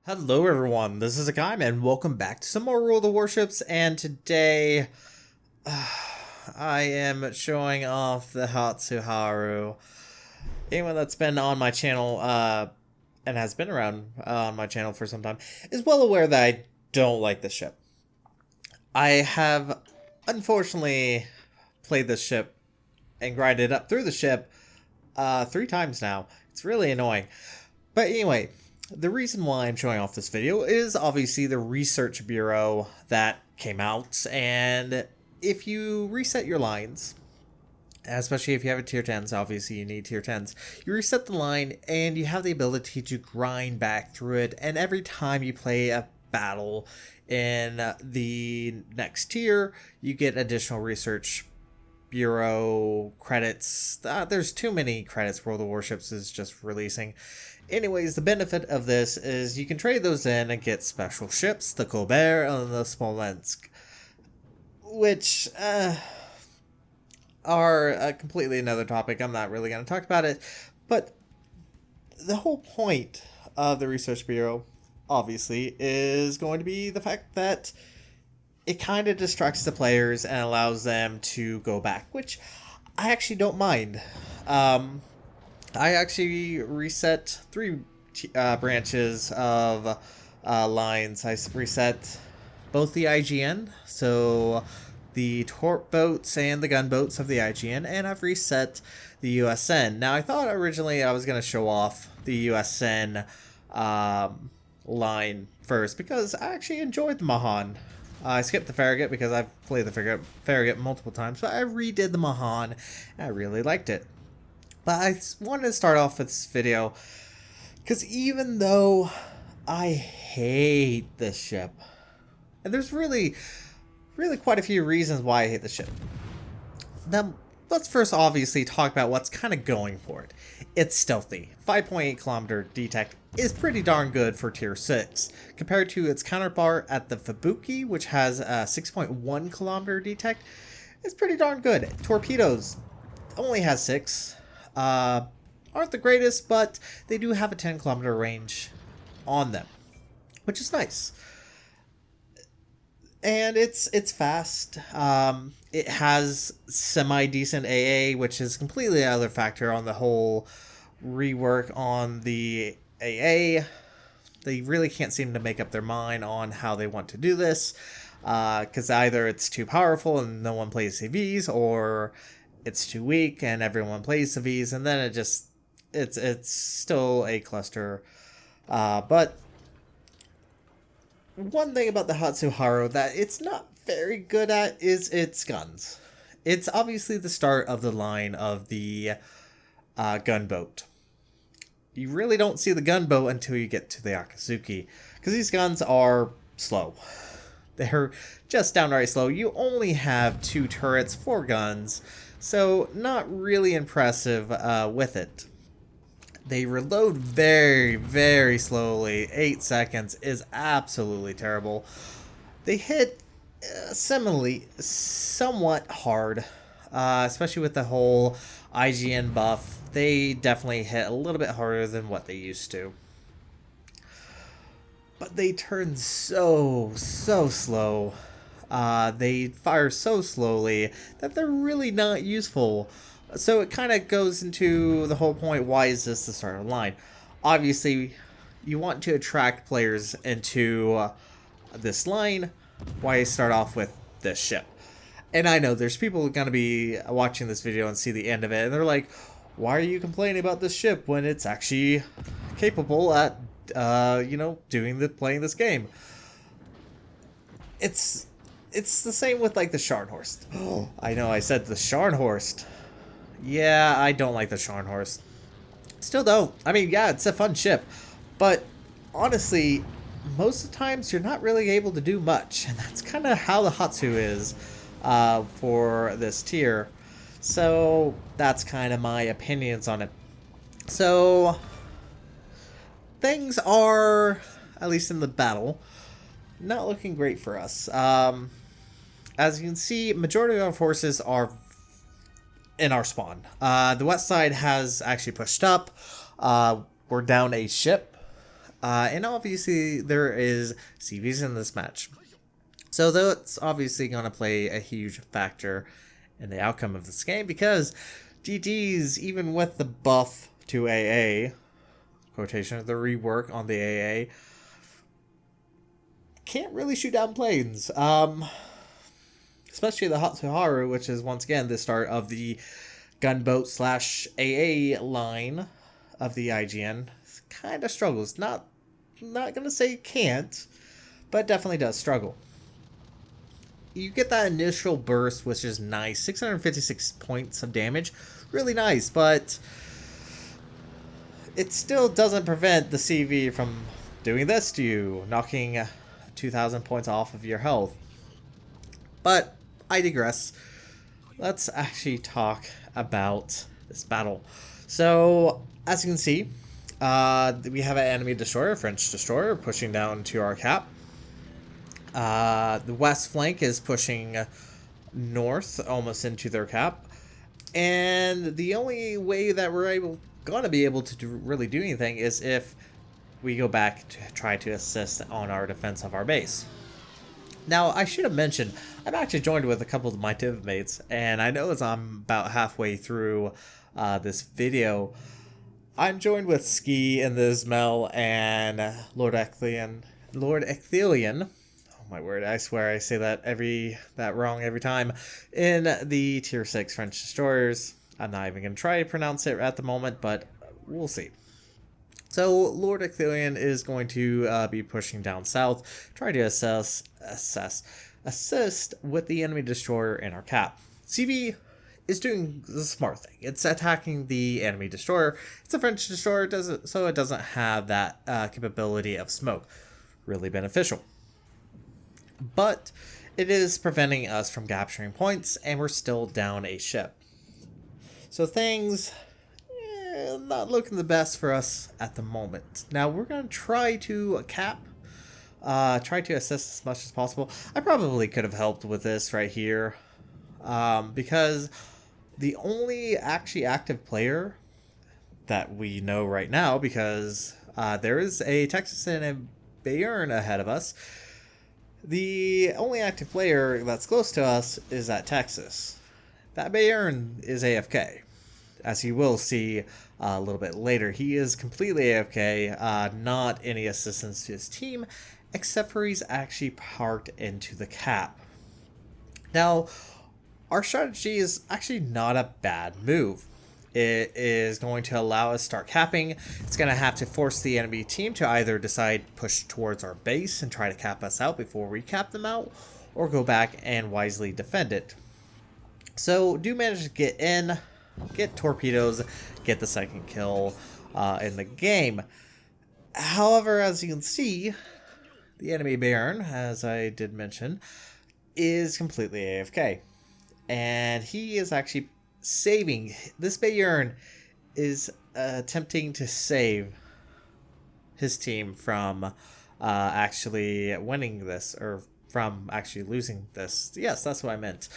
Hello everyone, this is Hakaym and welcome back to some more World of Warships, and today I am showing off the Hatsuharu. Anyone that's been on my channel and has been around on my channel for some time is well aware that I don't like this ship. I have unfortunately played this ship and grinded up through the ship 3 times now. It's really annoying. But anyway, the reason why I'm showing off this video is obviously the research bureau that came out, and if you reset your lines, especially if you have a tier 10s, obviously you need tier 10s, you reset the line and you have the ability to grind back through it, and every time you play a battle in the next tier, you get additional research bureau credits. There's too many credits World of Warships is just releasing. Anyways, the benefit of this is you can trade those in and get special ships, the Colbert and the Smolensk, which are completely another topic. I'm not really going to talk about it, but the whole point of the Research Bureau, obviously, is going to be the fact that it kind of distracts the players and allows them to go back, which I actually don't mind. I actually reset 3 branches of lines. I reset both the IGN, so the torp boats and the gunboats of the IGN, and I've reset the USN. Now, I thought originally I was going to show off the USN line first because I actually enjoyed the Mahan. I skipped the Farragut because I've played the Farragut multiple times, but I redid the Mahan and I really liked it. But I wanted to start off with this video because even though I hate this ship, and there's really quite a few reasons why I hate the ship. Now, let's first obviously talk about what's kind of going for it. It's stealthy. 5.8 kilometer detect is pretty darn good for tier 6 compared to its counterpart at the Fubuki, which has a 6.1 kilometer detect. It's pretty darn good. Torpedoes only has 6. Aren't the greatest, but they do have a 10 kilometer range on them, which is nice. And it's fast. It has semi-decent AA, which is completely another factor on the whole rework on the AA. They really can't seem to make up their mind on how they want to do this, because either it's too powerful and no one plays CVs, or it's too weak and everyone plays CVs, and then it's still a cluster. But one thing about the Hatsuharu that it's not very good at is its guns. It's obviously the start of the line of the gunboat. You really don't see the gunboat until you get to the Akazuki, because these guns are slow. They're just downright slow. You only have 2 turrets, 4 guns, so not really impressive with it. They reload very slowly. 8 seconds is absolutely terrible. They hit similarly somewhat hard, especially with the whole IGN buff. They definitely hit a little bit harder than what they used to. But they turn so slow. They fire so slowly that they're really not useful. So it kind of goes into the whole point, why is this the start of the line? Obviously, you want to attract players into this line. Why start off with this ship? And I know there's people going to be watching this video and see the end of it, and they're like, why are you complaining about this ship when it's actually capable at, playing this game? It's the same with like the Scharnhorst. Oh, I know I said the Scharnhorst. Yeah, I don't like the Scharnhorst. Still don't. I mean, yeah, it's a fun ship, but honestly, most of the times you're not really able to do much, and that's kind of how the Hatsu is for this tier. So that's kind of my opinions on it. So things are, at least in the battle, not looking great for us. As you can see, majority of our forces are in our spawn. The west side has actually pushed up. We're down a ship. And obviously there is CVs in this match. So though it's obviously going to play a huge factor in the outcome of this game, because GGs, even with the buff to AA, quotation, the rework on the AA, can't really shoot down planes. Especially the Hatsuharu, which is once again the start of the gunboat slash AA line of the IGN. Kind of struggles. Not gonna say can't, but definitely does struggle. You get that initial burst, which is nice. 656 points of damage. Really nice, but it still doesn't prevent the CV from doing this to you, knocking 2,000 points off of your health. But I digress. Let's actually talk about this battle. So, as you can see, we have an enemy destroyer, French destroyer, pushing down to our cap. The west flank is pushing north, almost into their cap. And the only way that we're gonna be able to really do anything is if we go back to try to assist on our defense of our base. Now, I should have mentioned, I'm actually joined with a couple of my teammates, and I know as I'm about halfway through this video, I'm joined with Ski and the Ismail and Lord Ecthelion. Oh my word, I swear I say that wrong every time. In the tier 6 French destroyers. I'm not even going to try to pronounce it at the moment, but we'll see. So Lord Ecthelion is going to be pushing down south, try to assist with the enemy destroyer in our cap. CV is doing the smart thing. It's attacking the enemy destroyer. It's a French destroyer, so it doesn't have that capability of smoke. Really beneficial. But it is preventing us from capturing points, and we're still down a ship. So things not looking the best for us at the moment. Now we're going to try to cap, try to assist as much as possible. I probably could have helped with this right here, because the only actually active player that we know right now, because there is a Texas and a Bayern ahead of us, the only active player that's close to us is at Texas. That Bayern is AFK. As you will see a little bit later, he is completely AFK, not any assistance to his team, except for he's actually parked into the cap. Now, our strategy is actually not a bad move. It is going to allow us to start capping. It's going to have to force the enemy team to either decide push towards our base and try to cap us out before we cap them out, or go back and wisely defend it. So do manage to get in, get torpedoes, get the second kill in the game. However, as you can see, the enemy Baron, as I did mention, is completely AFK. And he is actually saving. This Bayern is attempting to save his team from actually winning this, or from actually losing this. Yes, that's what I meant.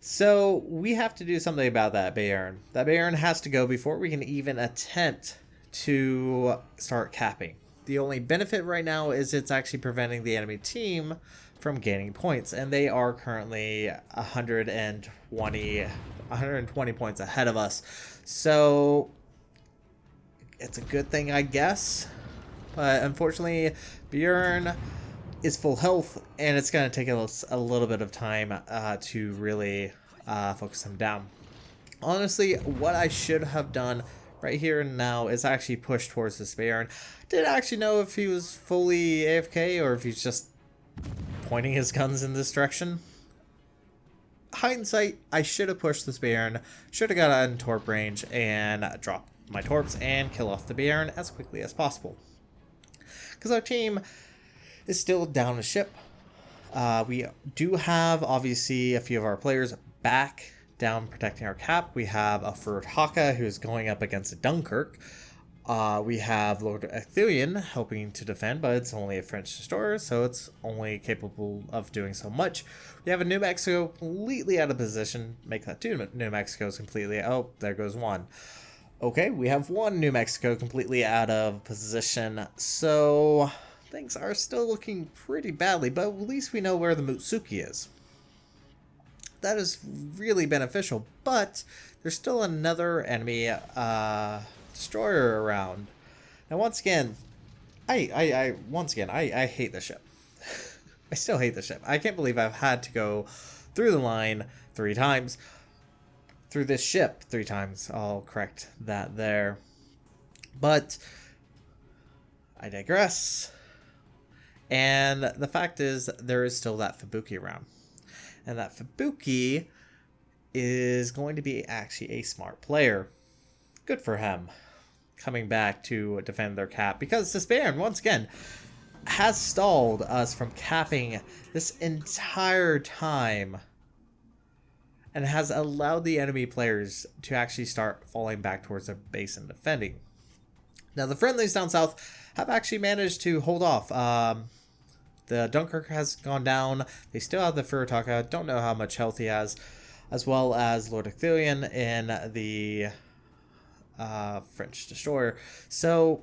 So we have to do something about that Bayern. That Bayern has to go before we can even attempt to start capping. The only benefit right now is it's actually preventing the enemy team from gaining points, and they are currently 120 points ahead of us. So it's a good thing, I guess, but unfortunately Bjorn is full health, and it's going to take us a little bit of time to really focus him down. Honestly, what I should have done right here and now is actually push towards this Bayern. Didn't actually know if he was fully AFK or if he's just pointing his guns in this direction. Hindsight, I should have pushed this Bayern, should have got on torp range and dropped my torps and kill off the Bayern as quickly as possible. Because our team is still down a ship. We do have, obviously, a few of our players back down protecting our cap. We have a Ferd Haka who's going up against a Dunkirk. We have Lord Ecthelion helping to defend, but it's only a French destroyer, so it's only capable of doing so much. We have a New Mexico completely out of position. Make that two New Mexicos completely. Oh, there goes one. Okay, we have one New Mexico completely out of position, so things are still looking pretty badly, but at least we know where the Mutsuki is. That is really beneficial, but there's still another enemy destroyer around. Now, once again, I hate the ship. I still hate the ship. I can't believe I've had to go through the line 3 times. Through this ship 3 times. I'll correct that there. But I digress. And the fact is, there is still that Fubuki around. And that Fubuki is going to be actually a smart player. Good for him. Coming back to defend their cap. Because this Baron, once again, has stalled us from capping this entire time. And has allowed the enemy players to actually start falling back towards their base and defending. Now, the friendlies down south have actually managed to hold off. The Dunkirk has gone down. They still have the Furutaka. Don't know how much health he has. As well as Lord Ecthelion in the French destroyer. So,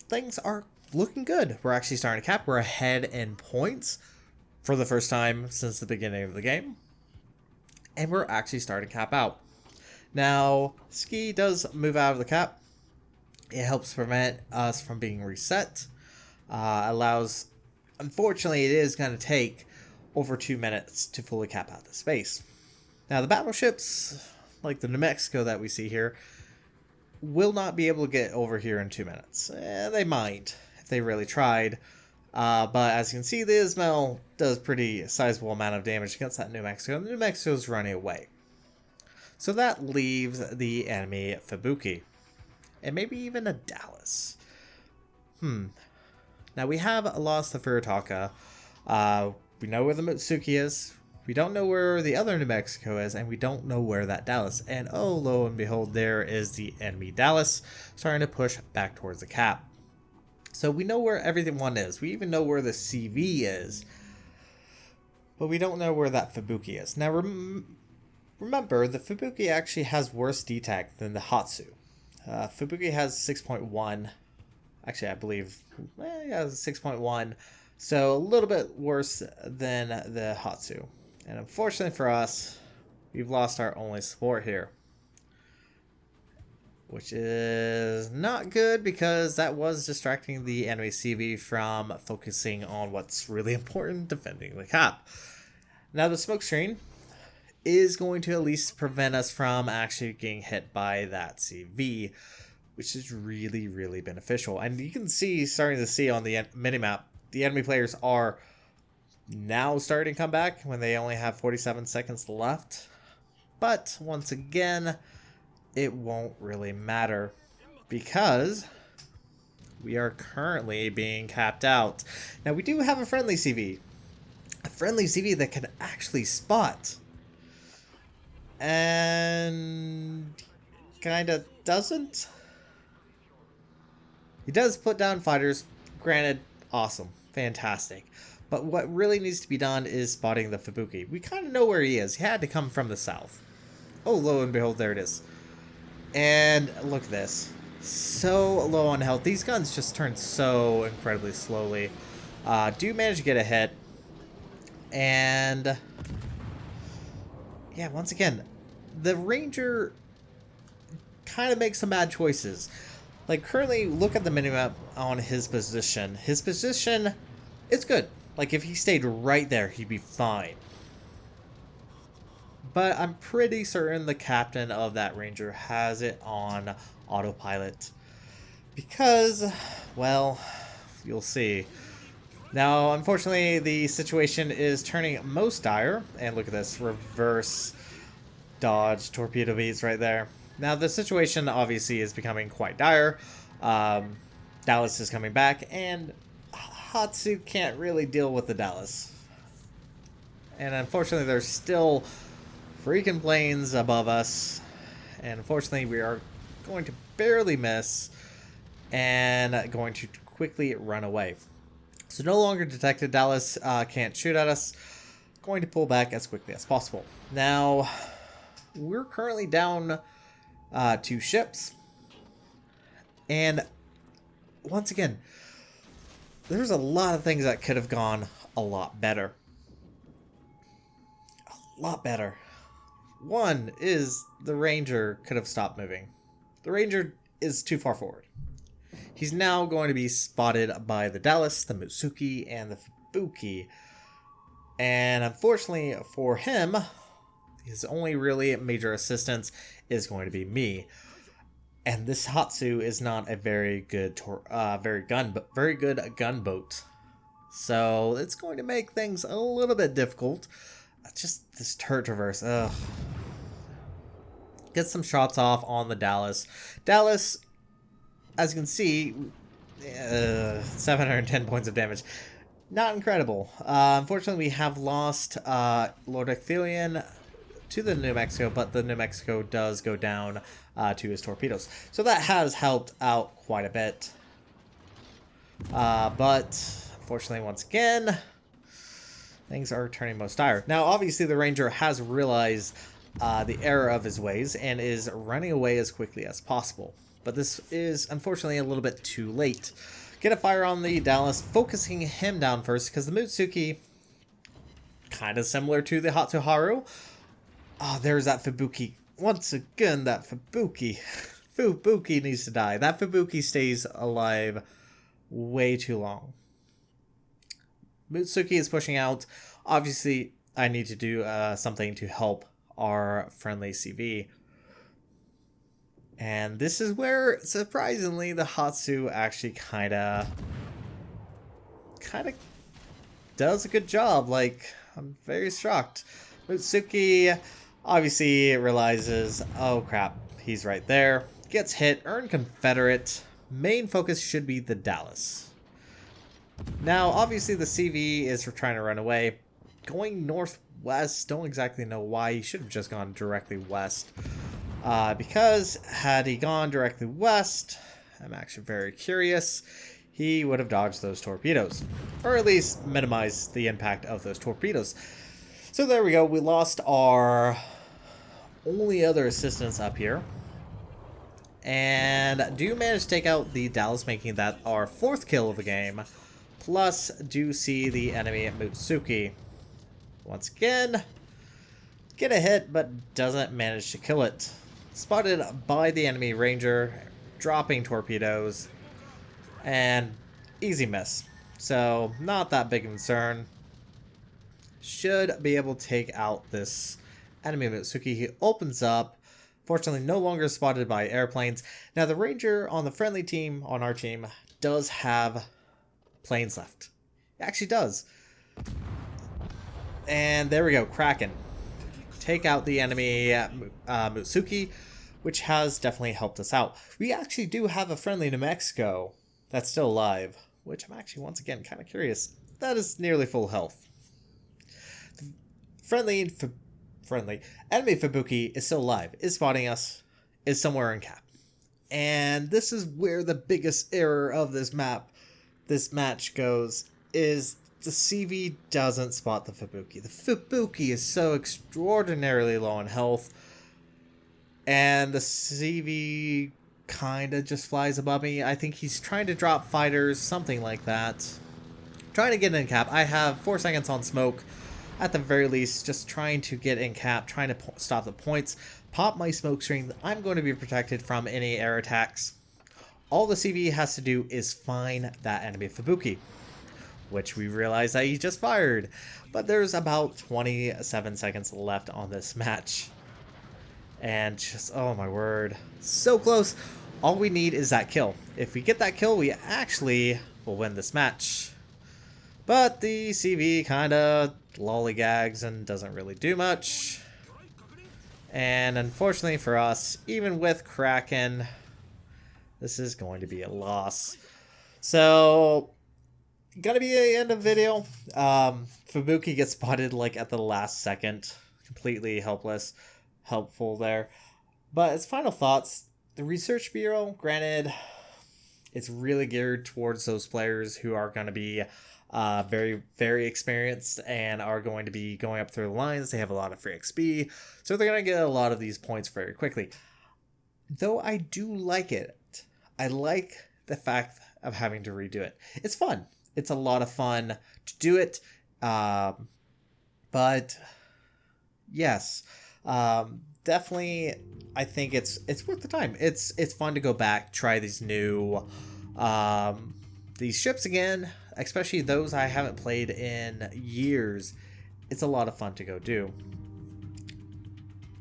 things are looking good. We're actually starting to cap. We're ahead in points for the first time since the beginning of the game. And we're actually starting to cap out. Now, Ski does move out of the cap. It helps prevent us from being reset. Allows, unfortunately, it is going to take over 2 minutes to fully cap out the space. Now, the battleships, like the New Mexico that we see here, will not be able to get over here in 2 minutes. They might, if they really tried. But as you can see, the Ismail does pretty sizable amount of damage against that New Mexico. The New Mexico is running away. So that leaves the enemy Fubuki. And maybe even a Dallas. Now we have lost the Furutaka. We know where the Mutsuki is. We don't know where the other New Mexico is. And we don't know where that Dallas. And oh, lo and behold, there is the enemy Dallas starting to push back towards the cap. So we know where everyone is. We even know where the CV is. But we don't know where that Fubuki is. Now remember, the Fubuki actually has worse DTAC than the Hatsu. Fubuki has 6.1. Actually, I believe it has 6.1. So a little bit worse than the Hatsu. And unfortunately for us, we've lost our only support here. Which is not good because that was distracting the enemy CV from focusing on what's really important, defending the cap. Now the smoke screen is going to at least prevent us from actually getting hit by that CV, which is really, really beneficial. And you can see, starting to see on the minimap, the enemy players are now starting to come back when they only have 47 seconds left. But once again, it won't really matter because we are currently being capped out. Now we do have a friendly CV. A friendly CV that can actually spot. And kinda doesn't. He does put down fighters. Granted, awesome. Fantastic. But what really needs to be done is spotting the Fubuki. We kind of know where he is. He had to come from the south. Oh, lo and behold, there it is. And look at this. So low on health. These guns just turn so incredibly slowly. Do manage to get a hit. And yeah, once again, the Ranger kind of makes some bad choices. Like currently, look at the minimap on his position. His position is good. Like if he stayed right there, he'd be fine. But I'm pretty certain the captain of that Ranger has it on autopilot. Because, well, you'll see. Now, unfortunately, the situation is turning most dire. And look at this, reverse dodge torpedo beads right there. Now, the situation obviously is becoming quite dire. Dallas is coming back, and Hatsu can't really deal with the Dallas. And unfortunately, there's still freaking planes above us, and unfortunately we are going to barely miss and going to quickly run away. So no longer detected. Dallas can't shoot at us. Going to pull back as quickly as possible. Now we're currently down 2 ships. And once again, there's a lot of things that could have gone a lot better. A lot better. One is the Ranger could have stopped moving. The Ranger is too far forward. He's now going to be spotted by the Dallas, the Mutsuki, and the Fubuki. And unfortunately for him, his only really major assistance is going to be me. And this Hatsu is not a very good gunboat. So it's going to make things a little bit difficult. Just this turret traverse. Ugh. Get some shots off on the Dallas. Dallas, as you can see, 710 points of damage. Not incredible. Unfortunately, we have lost Lord Ecthelion to the New Mexico, but the New Mexico does go down to his torpedoes. So that has helped out quite a bit. But unfortunately, once again, things are turning most dire. Now, obviously, the Ranger has realized the error of his ways and is running away as quickly as possible. But this is, unfortunately, a little bit too late. Get a fire on the Dallas, focusing him down first, because the Mutsuki, kind of similar to the Hatsuharu. Oh, there's that Fubuki. Once again, that Fubuki. Fubuki needs to die. That Fubuki stays alive way too long. Mutsuki is pushing out. Obviously, I need to do something to help our friendly CV. And this is where, surprisingly, the Hatsu actually kind of does a good job. Like, I'm very shocked. Mutsuki obviously realizes, oh crap, he's right there. Gets hit, earn Confederate. Main focus should be the Dallas. Now, obviously, the CV is trying to run away. Going northwest, don't exactly know why. He should have just gone directly west. Because had he gone directly west, I'm actually very curious, he would have dodged those torpedoes. Or at least minimized the impact of those torpedoes. So there we go, we lost our only other assistance up here. And do manage to take out the Dallas, making that our 4th kill of the game. Plus, do see the enemy at Mutsuki. Once again, get a hit, but doesn't manage to kill it. Spotted by the enemy Ranger, dropping torpedoes, and easy miss. So, not that big of a concern. Should be able to take out this enemy Mutsuki. He opens up. Fortunately, no longer spotted by airplanes. Now, the Ranger on the friendly team, on our team, does have planes left. It actually does. And there we go, Kraken. Take out the enemy Mutsuki, which has definitely helped us out. We actually do have a friendly New Mexico that's still alive, which I'm actually, once again, kind of curious. That is nearly full health. Friendly enemy Fubuki is still alive, is spotting us, is somewhere in cap. And this is where the biggest error of this match goes, is the CV doesn't spot the Fubuki. The Fubuki is so extraordinarily low in health, and the CV kind of just flies above me. I think he's trying to drop fighters, something like that. Trying to get in cap. I have 4 seconds on smoke, at the very least, just trying to get in cap, trying to stop the points, pop my smoke screen. I'm going to be protected from any air attacks. All the CV has to do is find that enemy Fubuki, which we realize that he just fired. But there's about 27 seconds left on this match. And just, oh my word, so close. All we need is that kill. If we get that kill, we actually will win this match. But the CV kind of lollygags and doesn't really do much. And unfortunately for us, even with Kraken, this is going to be a loss. So, gonna be the end of the video. Fubuki gets spotted like at the last second. Completely helpful there. But as final thoughts, the Research Bureau, granted, it's really geared towards those players who are going to be very, very experienced and are going to be going up through the lines. They have a lot of free XP, so they're going to get a lot of these points very quickly. Though I do like it. I like the fact of having to redo it. It's fun. It's a lot of fun to do it. But yes, definitely. I think it's worth the time. It's fun to go back, try these ships again, especially those I haven't played in years. It's a lot of fun to go do.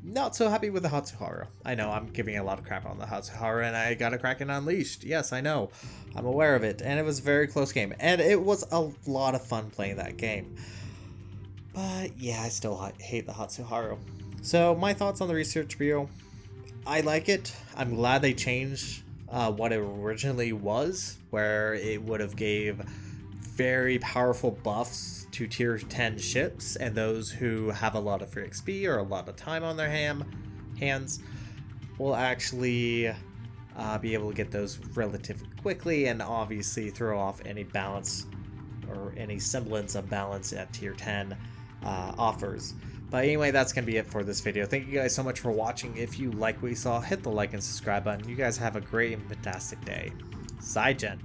Not so happy with the Hatsuharu. I know I'm giving a lot of crap on the Hatsuharu, and I got a Kraken Unleashed. Yes, I know. I'm aware of it, and it was a very close game, and it was a lot of fun playing that game. But yeah, I still hate the Hatsuharu. So my thoughts on the Research Bureau. I like it. I'm glad they changed what it originally was, where it would have gave very powerful buffs to tier 10 ships, and those who have a lot of free XP or a lot of time on their hands will actually be able to get those relatively quickly, and obviously throw off any balance or any semblance of balance at tier 10 offers. But anyway, that's going to be it for this video. Thank you guys so much for watching. If you like what you saw, hit the like and subscribe button. You guys have a great and fantastic day. Zaijen.